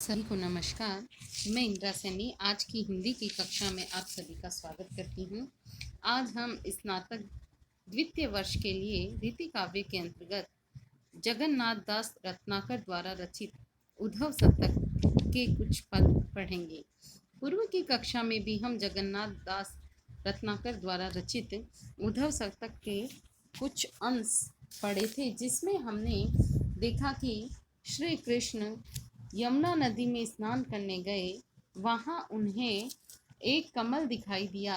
सभी को नमस्कार। मैं इंदिरा सैनी आज की हिंदी की कक्षा में आप सभी का स्वागत करती हूँ। आज हम स्नातक द्वितीय वर्ष के लिए रीति काव्य के अंतर्गत जगन्नाथ दास रत्नाकर द्वारा रचित उद्धव शतक के कुछ पद पढ़ेंगे। पूर्व की कक्षा में भी हम जगन्नाथ दास रत्नाकर द्वारा रचित उद्धव शतक के कुछ अंश पढ़े थे, जिसमें हमने देखा कि श्री कृष्ण यमुना नदी में स्नान करने गए। वहाँ उन्हें एक कमल दिखाई दिया।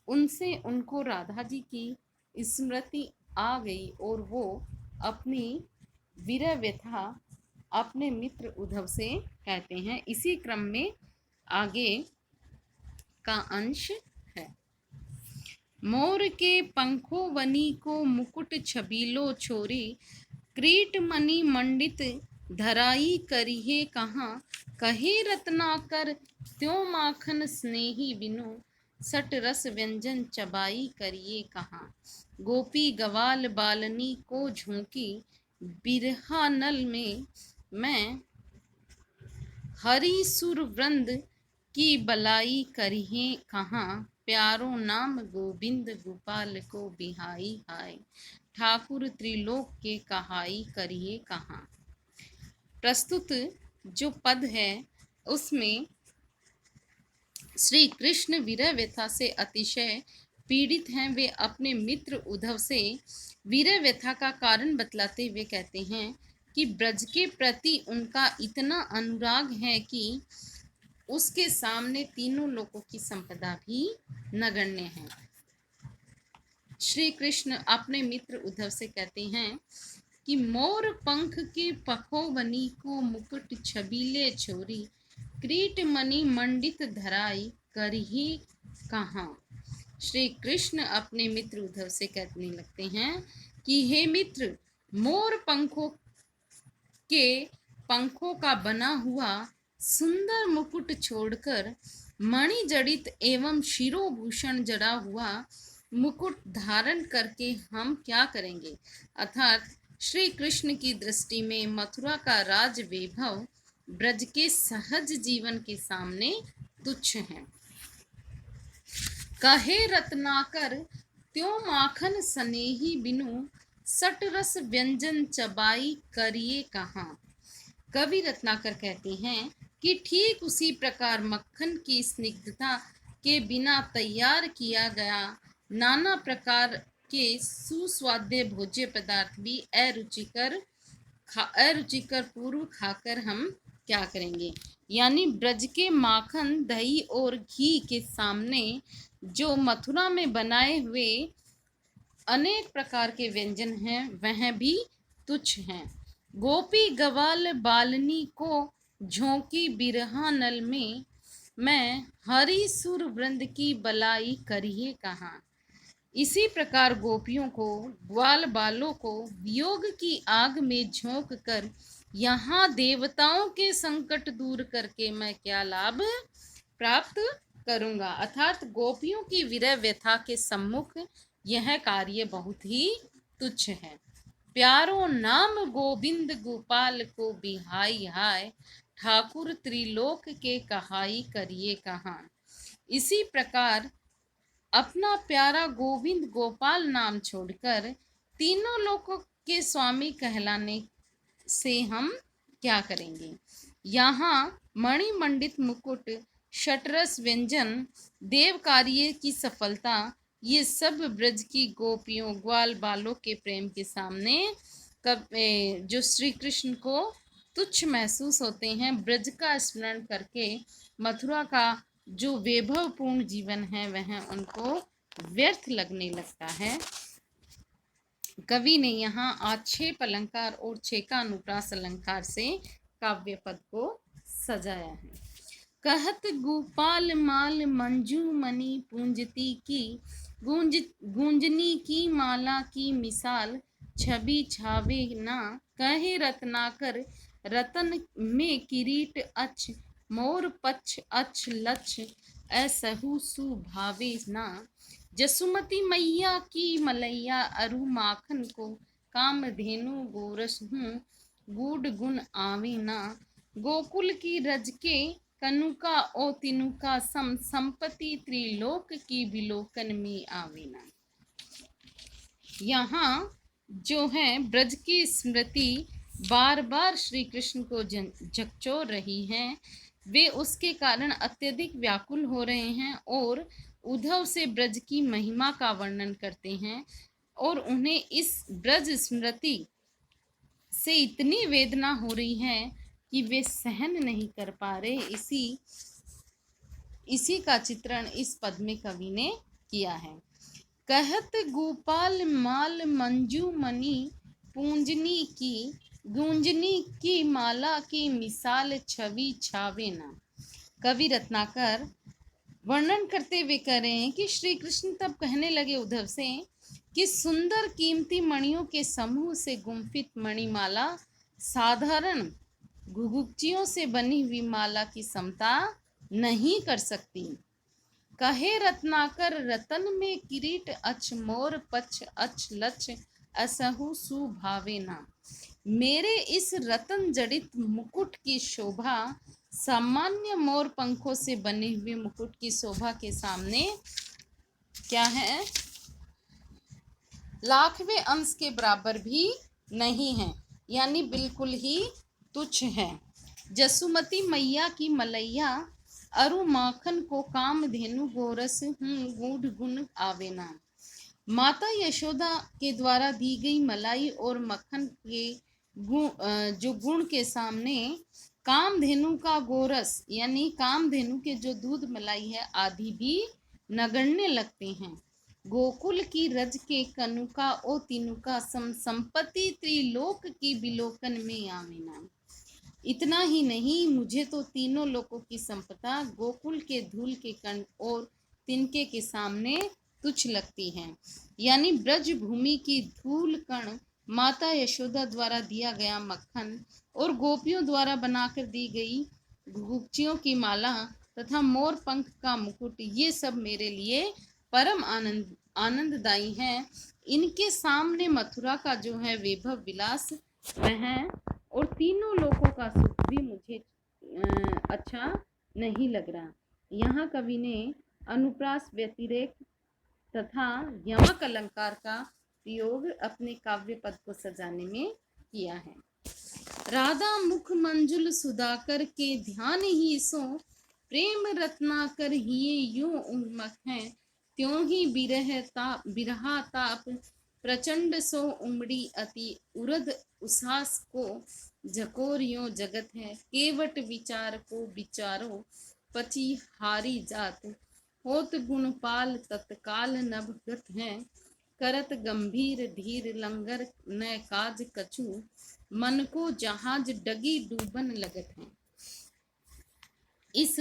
उनसे उनको राधा जी की स्मृति आ गई और वो अपनी विरह व्यथा अपने मित्र उद्धव से कहते हैं। इसी क्रम में आगे का अंश है। मोर के पंखों वनी को मुकुट छबीलो छोरी, क्रीट मणि मंडित धराई करिहे कहाँ, कहे रत्नाकर त्यों माखन स्नेही बिनु, सट रस व्यंजन चबाई करिए कहाँ। गोपी गवाल बालनी को झोंकी बिरहा नल में, मैं हरि सुर वृंद की बलाई करिहे कहाँ, प्यारो नाम गोविंद गोपाल को बिहाई हाय, ठाकुर त्रिलोक के कहाई करिए कहाँ। प्रस्तुत जो पद है उसमें श्री कृष्ण विरह व्यथा से अतिशय पीड़ित हैं। वे अपने मित्र उद्धव से विरह व्यथा का कारण बतलाते हुए कहते हैं कि ब्रज के प्रति उनका इतना अनुराग है कि उसके सामने तीनों लोकों की संपदा भी नगण्य है। श्री कृष्ण अपने मित्र उद्धव से कहते हैं कि मोर पंख के पखोवनी को मुकुट छबीले छोरी, क्रीट मणि मंडित धराई करही कहाँ। श्री कृष्ण अपने मित्र उद्धव से कहने लगते हैं कि हे मित्र, मोर पंखों का बना हुआ सुंदर मुकुट छोड़कर मणि जड़ित एवं शिरोभूषण जड़ा हुआ मुकुट धारण करके हम क्या करेंगे। अर्थात श्री कृष्ण की दृष्टि में मथुरा का राज वैभव ब्रज के सहज जीवन के सामने तुच्छ है। कहे रत्नाकर त्यों माखन स्नेही बिनु, सट रस व्यंजन चबाई करिए कहाँ। कवि रत्नाकर कहते हैं कि ठीक उसी प्रकार मक्खन की स्निग्धता के बिना तैयार किया गया नाना प्रकार के सुस्वाद्य भोज्य पदार्थ भी अरुचिकर पूर्व खाकर हम क्या करेंगे। यानी ब्रज के माखन दही और घी के सामने जो मथुरा में बनाए हुए अनेक प्रकार के व्यंजन हैं वह भी तुच्छ हैं। गोपी गवाल बालनी को झोंकी बिरहा नल में, मैं हरि सुर वृंद की बलाई करिए कहाँ। इसी प्रकार गोपियों को ग्वाल बालों को वियोग की आग में झोंक कर यहाँ देवताओं के संकट दूर करके मैं क्या लाभ प्राप्त करूंगा। अर्थात गोपियों की विरह व्यथा के सम्मुख यह कार्य बहुत ही तुच्छ है। प्यारो नाम गोविंद गोपाल को बिहाई हाय, ठाकुर त्रिलोक के कहाई करिए कहाँ। इसी प्रकार अपना प्यारा गोविंद गोपाल नाम छोड़कर तीनों लोकों के स्वामी कहलाने से हम क्या करेंगे। यहाँ मणिमंडित मुकुट, शटरस व्यंजन, देव कार्य की सफलता, ये सब ब्रज की गोपियों ग्वाल बालों के प्रेम के सामने जो श्री कृष्ण को तुच्छ महसूस होते हैं। ब्रज का स्मरण करके मथुरा का जो वैभवपूर्ण जीवन है वह उनको व्यर्थ लगने लगता है। कवि ने यहाँ आक्षेप अलंकार और छेका अनुप्रास अलंकार से काव्य पद को सजाया है। कहत गोपाल माल मंजू मणि पूंजती की, गूंजनी की माला की मिसाल, छवि छावे ना, कहे रत्नाकर रतन में किरीट अछ, मोर पक्ष अछ लक्ष, ऐसहु सुभावे ना, जसुमती मैया की मलैया अरु माखन को, कामधेनु गोरस हूँ गूढ़ गुण आवे ना, गोकुल की रज के कनुका ओ तिनुका संपत्ति त्रिलोक की विलोकन में आवेना। यहाँ जो है ब्रज की स्मृति बार बार श्री कृष्ण को झकझोर रही है। वे उसके कारण अत्यधिक व्याकुल हो रहे हैं और उद्धव से ब्रज की महिमा का वर्णन करते हैं और उन्हें इस ब्रज स्मृति से इतनी वेदना हो रही है कि वे सहन नहीं कर पा रहे। इसी का चित्रण इस पद में कवि ने किया है। कहत गोपाल माल मंजू मणि पूंजनी की गूंजनी की माला की मिसाल छवि छावे ना। कवि रत्नाकर वर्णन करते हुए कह रहे हैं कि श्री कृष्ण तब कहने लगे उद्धव से कि सुंदर कीमती मणियों के समूह से गुंफित मणिमाला साधारण घुघुचियों से बनी हुई माला की समता नहीं कर सकती। कहे रत्नाकर रतन में किरीट अच मोर पछ अच लच असहु सुभावे ना। मेरे इस रतन जड़ित मुकुट की शोभा सामान्य मोर पंखों से बने हुए मुकुट की शोभा के सामने क्या है, लाखवें अंश के बराबर भी नहीं है, यानी बिल्कुल ही तुच्छ है। जसुमती मैया की मलैया अरु माखन को काम धेनु गोरस गूढ़ गुण आवेना। माता यशोदा के द्वारा दी गई मलाई और मक्खन के जो गुण के सामने कामधेनु का गोरस यानी कामधेनु के जो दूध मलाई है आदि भी नगण्य लगते हैं। गोकुल की रज के कनुका ओ तिनुका संपत्ति त्रिलोक की विलोकन में आवेना। इतना ही नहीं, मुझे तो तीनों लोकों की संपदा गोकुल के धूल के कण और तिनके के सामने तुच्छ लगती है। यानी ब्रज भूमि की धूल कण, माता यशोदा द्वारा दिया गया मक्खन और गोपियों द्वारा बनाकर दी गई घुघुचियों की माला तथा मोर पंख का मुकुट, ये सब मेरे लिए परम आनंददायी है। इनके सामने मथुरा का जो है वैभव विलास है और तीनों लोगों का सुख भी मुझे अच्छा नहीं लग रहा। यहाँ कवि ने अनुप्रास व्यतिरेक तथा यमक अलंकार का प्रयोग अपने काव्य पद को सजाने में किया है। राधा मुख मंजुल सुधाकर के ध्यान ही सो प्रेम रत्नाकर हिये यूं उन्मख है त्यों ही बिरहा ताप प्रचंड सो उमड़ी अति उरद उसास को झकोर यों जगत है केवट विचार को विचारो पची हारी जात होत गुणपाल तत्काल नभगत है करत गंभीर धीर लंगर न काज कछु मन को जहाज डगी डूबन लगत है। इस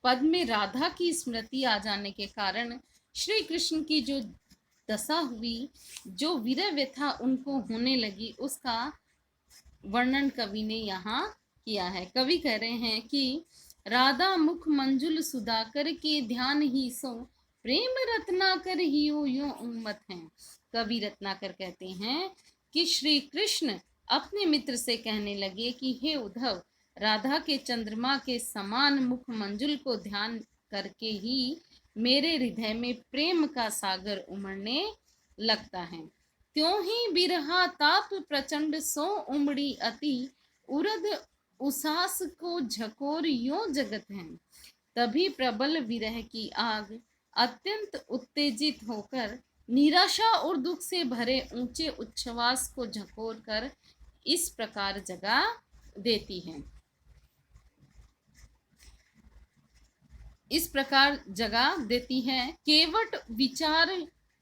पद में राधा की स्मृति आ जाने के कारण श्री कृष्ण की जो दशा हुई, जो विरह व्यथा उनको होने लगी, उसका वर्णन कवि ने यहाँ किया है। कवि कह रहे हैं कि राधा मुख मंजुल सुधाकर के ध्यान ही सो प्रेम रत्नाकर ही यो उन्मत हैं। कवि रत्नाकर कहते हैं कि श्री कृष्ण अपने मित्र से कहने लगे कि हे उद्धव, राधा के चंद्रमा के समान मुख मंजुल को ध्यान करके ही मेरे हृदय में प्रेम का सागर उमड़ने लगता है। त्यों ही बिरहा ताप प्रचंड सो उमड़ी अति उरद उसास को झकोर यो जगत है। तभी प्रबल विरह की आग अत्यंत उत्तेजित होकर निराशा और दुख से भरे ऊंचे उच्छ्वास को झकोर कर इस प्रकार जगा देती है। इस प्रकार जगा देती है। केवट विचार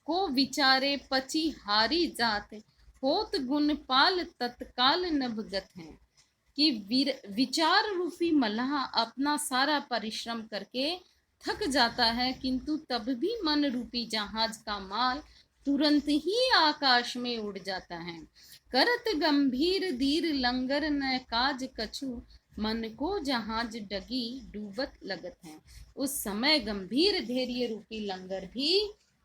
को विचारे पची हारी जात होत गुणपाल तत्काल नभगत है। कि विचार रूपी मल्लाह अपना सारा परिश्रम करके थक जाता है, किंतु तब भी मन रूपी जहाज का माल तुरंत ही आकाश में उड़ जाता है। करत गंभीर धीर लंगर न काज कछु मन को जहाज डगी डूबत लगत है। उस समय गंभीर धैर्य रूपी लंगर भी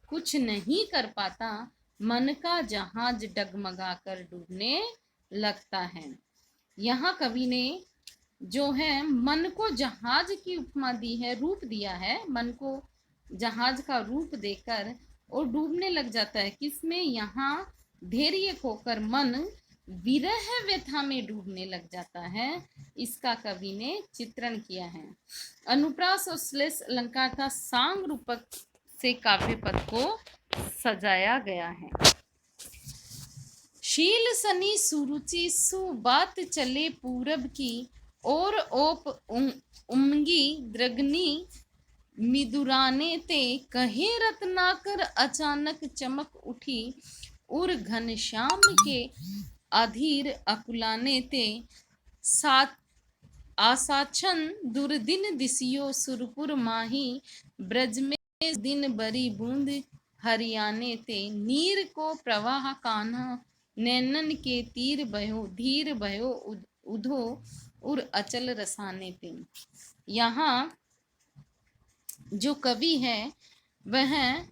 कुछ नहीं कर पाता, मन का जहाज डगमगा कर डूबने लगता है। यहाँ कवि ने जो है मन को जहाज की उपमा दी है, रूप दिया है, मन को जहाज का रूप देकर और डूबने लग जाता है। किसमें? यहाँ धैर्य खोकर मन विरह व्यथा में डूबने लग जाता है। इसका कवि ने चित्रण किया है। अनुप्रास और श्लेष अलंकार तथा सांग रूपक से काव्य पद को सजाया गया है। शील सनी सुरुचि सुबात चले पूरब की, और ओप उमंगी द्रगनी मिदुराने ते, कहे रत्नाकर अचानक चमक उठी, उर घनश्याम के अधीर अकुलाने ते, सात आसाछन दुर्दिन दिसियो सुरपुर माही, ब्रज में दिन बरी बूंद हरियाने ते, नीर को प्रवाह कान्हा नैनन के तीर भयो, धीर भयो उधो उर अचल रसाने ते। यहाँ जो कवि है वह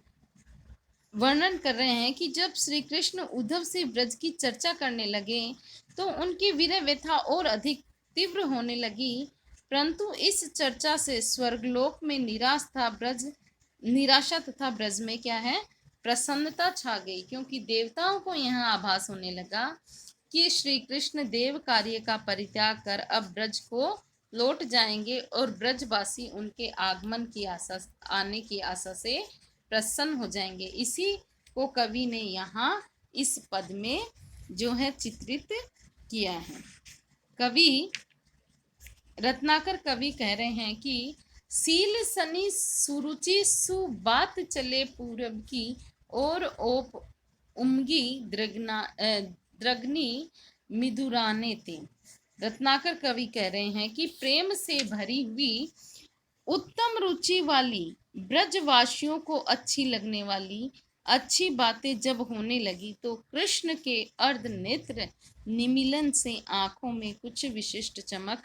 वर्णन कर रहे हैं कि जब श्री कृष्ण उद्धव से ब्रज की चर्चा करने लगे तो उनकी विरह व्यथा और अधिक तीव्र होने लगी, परंतु इस चर्चा से स्वर्गलोक में निराशा तथा ब्रज में क्या है, प्रसन्नता छा गई, क्योंकि देवताओं को यहाँ आभास होने लगा कि श्री कृष्ण देव कार्य का परित्याग कर अब ब्रज को लौट जाएंगे और ब्रजवासी उनके आगमन की आशा, आने की आशा से प्रसन्न हो जाएंगे। इसी को कवि ने यहाँ इस पद में जो है चित्रित किया है। कवि रत्नाकर कवि कह रहे हैं कि सील सनी सुरुचि सुबात चले पूरब की, और ओप उमगी द्रगनी मिदुराने ते। रत्नाकर कवि कह रहे हैं कि प्रेम से भरी हुई उत्तम रुचि वाली ब्रजवासियों को अच्छी लगने वाली अच्छी बातें जब होने लगी तो कृष्ण के अर्ध नेत्र निमीलन से आंखों में कुछ विशिष्ट चमक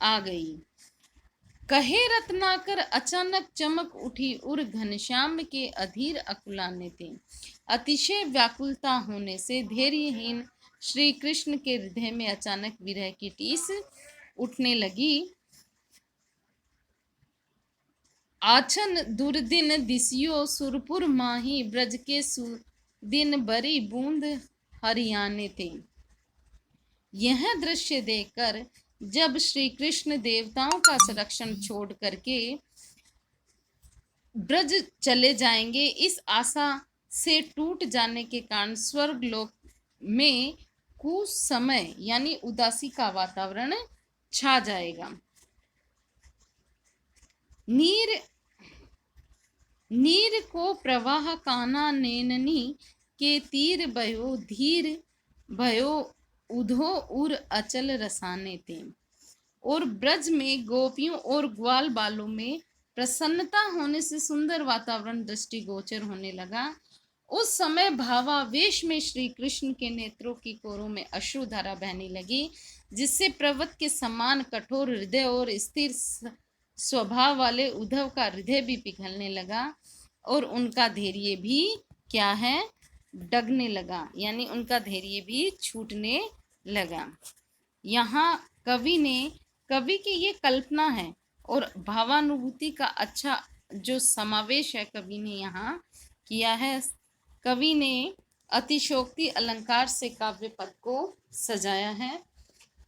आ गई। कहे रत्नाकर अचानक चमक उठी, उर घनश्याम के अधीर अकुलाने थे। अतिशय व्याकुलता होने से धैर्यहीन श्री कृष्ण के हृदय में अचानक विरह की टीस उठने लगी। आछन दुर्दिन दिसियो सुरपुर माही, ब्रज के सुदिन बरी बूंद हरियाने थे। यह दृश्य देखकर जब श्री कृष्ण देवताओं का संरक्षण छोड़ करके ब्रज चले जाएंगे, इस आशा से टूट जाने के कारण स्वर्गलोक में कुछ समय यानी उदासी का वातावरण छा जाएगा। नीर को प्रवाह काना नैननी के तीर भयो, धीर भयो उधो उर अचल रसाने थे। और ब्रज में गोपियों और ग्वाल बालों में प्रसन्नता होने से सुंदर वातावरण दृष्टिगोचर होने लगा। उस समय भावावेश में श्री कृष्ण के नेत्रों की कोरों में अश्रुधारा बहने लगी, जिससे पर्वत के समान कठोर हृदय और स्थिर स्वभाव वाले उद्धव का हृदय भी पिघलने लगा और उनका धैर्य भी क्या है, डगने लगा, यानी उनका धैर्य भी छूटने लगा। यहाँ कवि की ये कल्पना है और भावानुभूति का अच्छा जो समावेश है कवि ने यहाँ किया है। कवि ने अतिशोक्ति अलंकार से काव्य पद को सजाया है।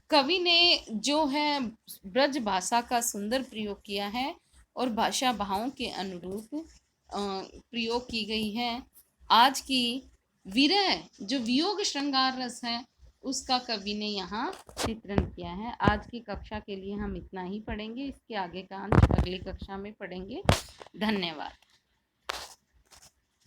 कवि ने जो है ब्रज भाषा का सुंदर प्रयोग किया है और भाषा भावों के अनुरूप प्रयोग की गई है। आज की विरह जो वियोग श्रृंगार रस है उसका कवि ने यहाँ चित्रण किया है। आज की कक्षा के लिए हम इतना ही पढ़ेंगे, इसके आगे का अंश अगली कक्षा में पढ़ेंगे। धन्यवाद।